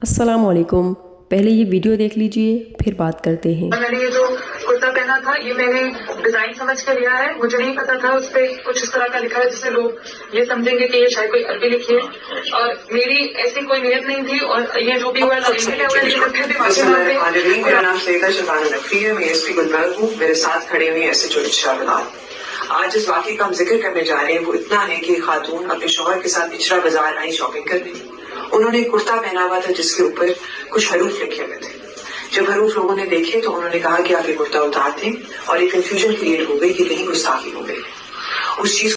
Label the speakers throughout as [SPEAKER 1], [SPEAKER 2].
[SPEAKER 1] अस्सलाम वालेकुम। पहले ये वीडियो देख लीजिए फिर बात करते हैं।
[SPEAKER 2] मैंने ये जो कुर्ता पहना था ये मैंने डिजाइन समझ के लिया है, मुझे नहीं पता था उस पर कुछ इस तरह का लिखा है जिससे लोग ये समझेंगे कि ये शायद कोई अरबी लिखी है, और मेरी ऐसी कोई नीयत नहीं थी। और ये जो भी हुआ
[SPEAKER 3] मेरा नाम सैयदा शबाना नकवी है, मैं एसपी गुलबर्ग हूँ। मेरे साथ खड़े हुए एसएचओ इशरा बलाल। आज जिस वाक़े का हम जिक्र करने जा रहे हैं वो इतना है कि खातून अपने शौहर के साथ इशरा बाजार आई शॉपिंग करने। उन्होंने एक कुर्ता पहना हुआ था जिसके ऊपर कुछ हरूफ लिखे हुए थे। जब हरूफ लोगों ने देखे तो उन्होंने कहा कि आप ये कुर्ता उतार दें, और एक कंफ्यूजन क्रिएट हो गई कि कहीं गुस्ताखी हो गई उस चीज।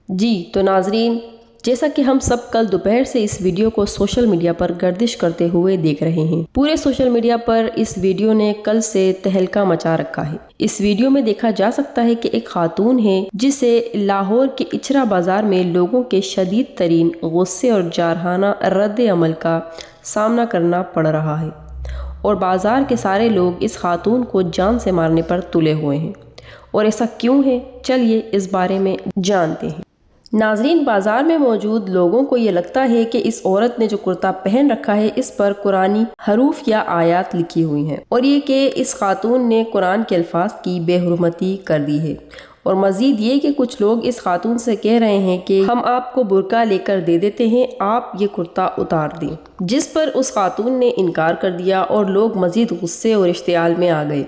[SPEAKER 1] जी तो नाजरीन, जैसा कि हम सब कल दोपहर से इस वीडियो को सोशल मीडिया पर गर्दिश करते हुए देख रहे हैं, पूरे सोशल मीडिया पर इस वीडियो ने कल से तहलका मचा रखा है। इस वीडियो में देखा जा सकता है कि एक खातून है जिसे लाहौर के इचरा बाजार में लोगों के शदीद तरीन गुस्से और जारहाना रद्द अमल का सामना करना पड़ रहा है, और बाजार के सारे लोग इस खातून को जान से मारने पर तुले हुए हैं। और ऐसा क्यों है, चलिए इस बारे में जानते हैं। नाजरीन, बाजार में मौजूद लोगों को ये लगता है कि इस औरत ने जो कुर्ता पहन रखा है इस पर कुरानी हरूफ या आयत लिखी हुई हैं, और ये कि इस खातून ने कुरान के अल्फाज की बेहुरमती कर दी है। और मज़ीद ये कि कुछ लोग इस खातून से कह रहे हैं कि हम आपको बुर्का लेकर दे देते हैं, आप ये कुर्ता उतार दें, जिस पर उस खातून ने इनकार कर दिया और लोग मज़ीद गुस्से और इश्तियाल में आ गए।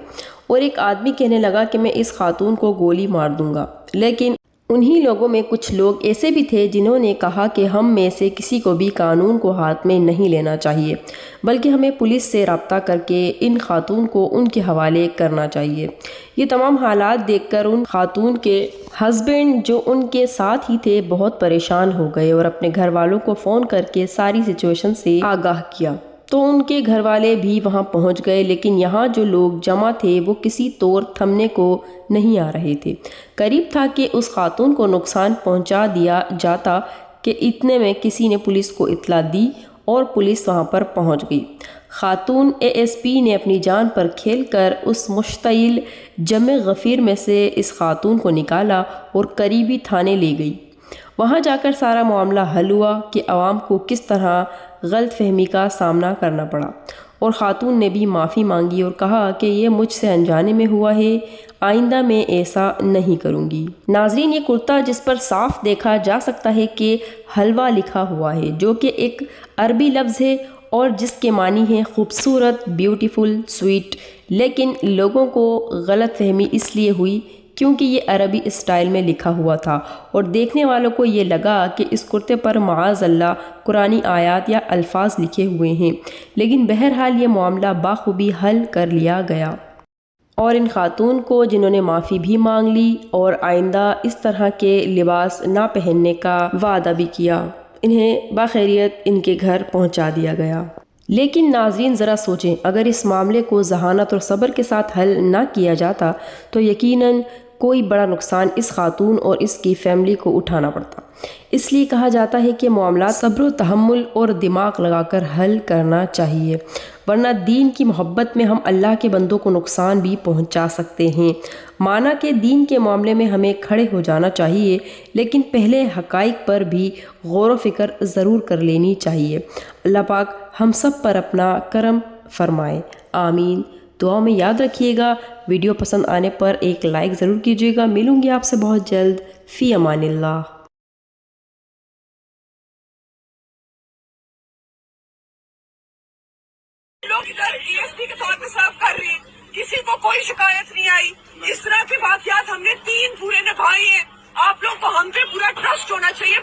[SPEAKER 1] और एक आदमी कहने लगा कि मैं इस खातून को गोली मार दूंगा। लेकिन उन्हीं लोगों में कुछ लोग ऐसे भी थे जिन्होंने कहा कि हम में से किसी को भी कानून को हाथ में नहीं लेना चाहिए, बल्कि हमें पुलिस से रब्ता करके इन खातून को उनके हवाले करना चाहिए। ये तमाम हालात देखकर उन खातून के हस्बैंड जो उनके साथ ही थे बहुत परेशान हो गए और अपने घर वालों को फ़ोन करके सारी सिचुएशन से आगाह किया। तो उनके घर वाले भी वहां पहुंच गए, लेकिन यहाँ जो लोग जमा थे वो किसी तौर थमने को नहीं आ रहे थे। करीब था कि उस खातून को नुकसान पहुंचा दिया जाता कि इतने में किसी ने पुलिस को इत्तला दी और पुलिस वहां पर पहुंच गई। खातून एएसपी ने अपनी जान पर खेलकर उस मुश्तइल जमे गफ़ीर में से इस खातून को निकाला और करीबी थाने ले गई। वहाँ जाकर सारा मामला हल हुआ कि आवाम को किस तरह गलत फहमी का सामना करना पड़ा, और ख़ातून ने भी माफ़ी मांगी और कहा कि ये मुझसे अनजाने में हुआ है, आइंदा मैं ऐसा नहीं करूँगी। नाजरीन, ये कुर्ता जिस पर साफ देखा जा सकता है कि हलवा लिखा हुआ है, जो कि एक अरबी लफ्ज़ है और जिसके मानी है खूबसूरत, ब्यूटीफुल, स्वीट। लेकिन लोगों को गलत फहमी इसलिए हुई क्योंकि ये अरबी स्टाइल में लिखा हुआ था, और देखने वालों को ये लगा कि इस कुर्ते पर माअज़ल्लाह कुरानी आयत या अल्फाज लिखे हुए हैं। लेकिन बहरहाल ये मामला बाखूबी हल कर लिया गया, और इन खातून को जिन्होंने माफ़ी भी मांग ली और आइंदा इस तरह के लिबास ना पहनने का वादा भी किया, इन्हें बाखैरियत इनके घर पहुंचा दिया गया। लेकिन नाजरीन, ज़रा सोचें, अगर इस मामले को ज़हानत और सब्र के साथ हल ना किया जाता तो यकीनन कोई बड़ा नुकसान इस खातून और इसकी फैमिली को उठाना पड़ता। इसलिए कहा जाता है कि मामला सब्र, तहम्मुल और दिमाग लगाकर हल करना चाहिए, वरना दीन की मोहब्बत में हम अल्लाह के बंदों को नुकसान भी पहुंचा सकते हैं। माना कि दीन के मामले में हमें खड़े हो जाना चाहिए, लेकिन पहले हक़ाइक़ पर भी गौर व फिक्र ज़रूर कर लेनी चाहिए। अल्लाह पाक हम सब पर अपना करम फरमाए, आमीन। दुआ में याद रखिएगा। वीडियो पसंद आने पर एक लाइक ज़रूर कीजिएगा। मिलूंगी आपसे बहुत जल्द। फ़ी अमानिल्लाह।
[SPEAKER 4] लोग इधर डीएसपी के तौर पे सर्व कर रहे हैं, किसी को कोई शिकायत नहीं आई। इस तरह के वाकयात हमने 3 पूरे निभाए हैं। आप लोग को हम पे पूरा ट्रस्ट होना चाहिए।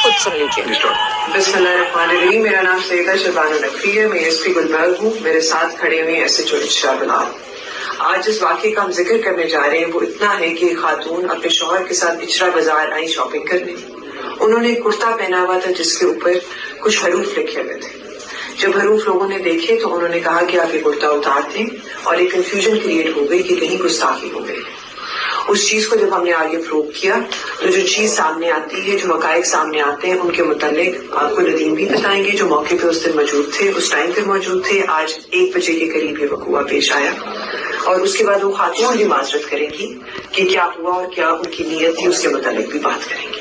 [SPEAKER 3] खुद सुन लीजिए। बिस्मिल्लाहिर्रहमानिर्रहीम। मेरा नाम सैयदा शबाना नकवी है, मैं एसपी गुलबर्ग हूँ। मेरे साथ खड़े हुए एसएचओ इशरा बलाल। आज जिस वाक़े का हम जिक्र करने जा रहे हैं वो इतना है कि खातून अपने शौहर के साथ इचरा बाजार आई शॉपिंग करने। उन्होंने एक कुर्ता पहना हुआ था जिसके ऊपर कुछ हरूफ लिखे हुए थे। जब हरूफ लोगों ने देखे तो उन्होंने कहा कि आप ये कुर्ता उतार दें, और एक कंफ्यूजन क्रिएट हो गई कि कहीं गुस्ताखी हो गई उस चीज को जब हमने आगे प्रूव किया तो जो चीज सामने आती है, जो हकायक सामने आते हैं, उनके मुतालिक आपको नदीम भी बताएंगे जो मौके पे उस दिन मौजूद थे, उस टाइम पे मौजूद थे। आज 1 बजे के करीब ये वक़ूआ पेश आया और उसके बाद वो खातून भी माजरत करेंगी कि क्या हुआ और क्या उनकी नीयत थी, उसके मुतालिक भी बात करेंगे।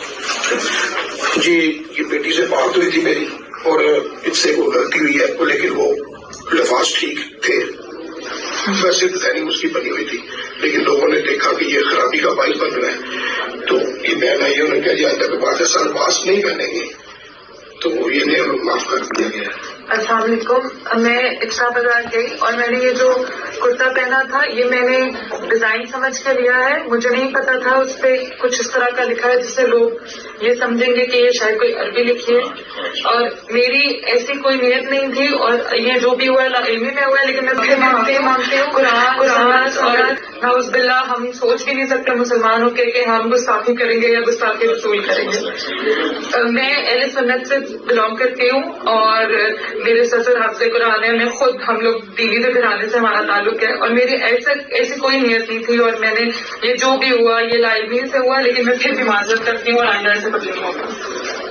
[SPEAKER 5] जी, ये बेटी से बात हुई थी मेरी और इससे वो गलती हुई है, लेकिन वो लफाज ठीक थे, वैसे डिजाइनिंग उसकी बनी हुई थी, लेकिन लोगों ने देखा कि ये खराबी का बाइस बन रहा है तो ये बहन आई, उन्होंने कहा आइंदा के बाद ऐसा मास्क नहीं पहनेंगे, तो ये नहीं माफ कर दिया गया।
[SPEAKER 2] अस्सलाम वालेकुम। मैं इक्शा बाजार गई और मैंने ये जो कुर्ता पहना था ये मैंने डिजाइन समझ के लिया है। मुझे नहीं पता था उस पे कुछ इस तरह का लिखा है जिससे लोग ये समझेंगे कि ये शायद कोई अरबी लिखी है, और मेरी ऐसी कोई नियत नहीं थी। और ये जो भी हुआ इल्मी में हुआ है, लेकिन मैं मांगती हूँ कुरान और नाउज़ुबिल्लाह, हम सोच भी नहीं सकते मुसलमान होकर कि हम गुस्ताखी करेंगे या गुस्ताखी रसूल करेंगे। मैं अहले सुन्नत से बिलोंग करती हूँ और मेरे ससुर हाफ़िज़े कुरान है। मैं खुद, हम लोग दीदी के घराने से हमारा ताल्लुक है और मेरी ऐसी कोई नियत नहीं थी। और मैंने ये जो भी हुआ ये लाइल्मी से हुआ, लेकिन मैं फिर भी माजरत करती हूँ और आइंदा से बदलूंगा।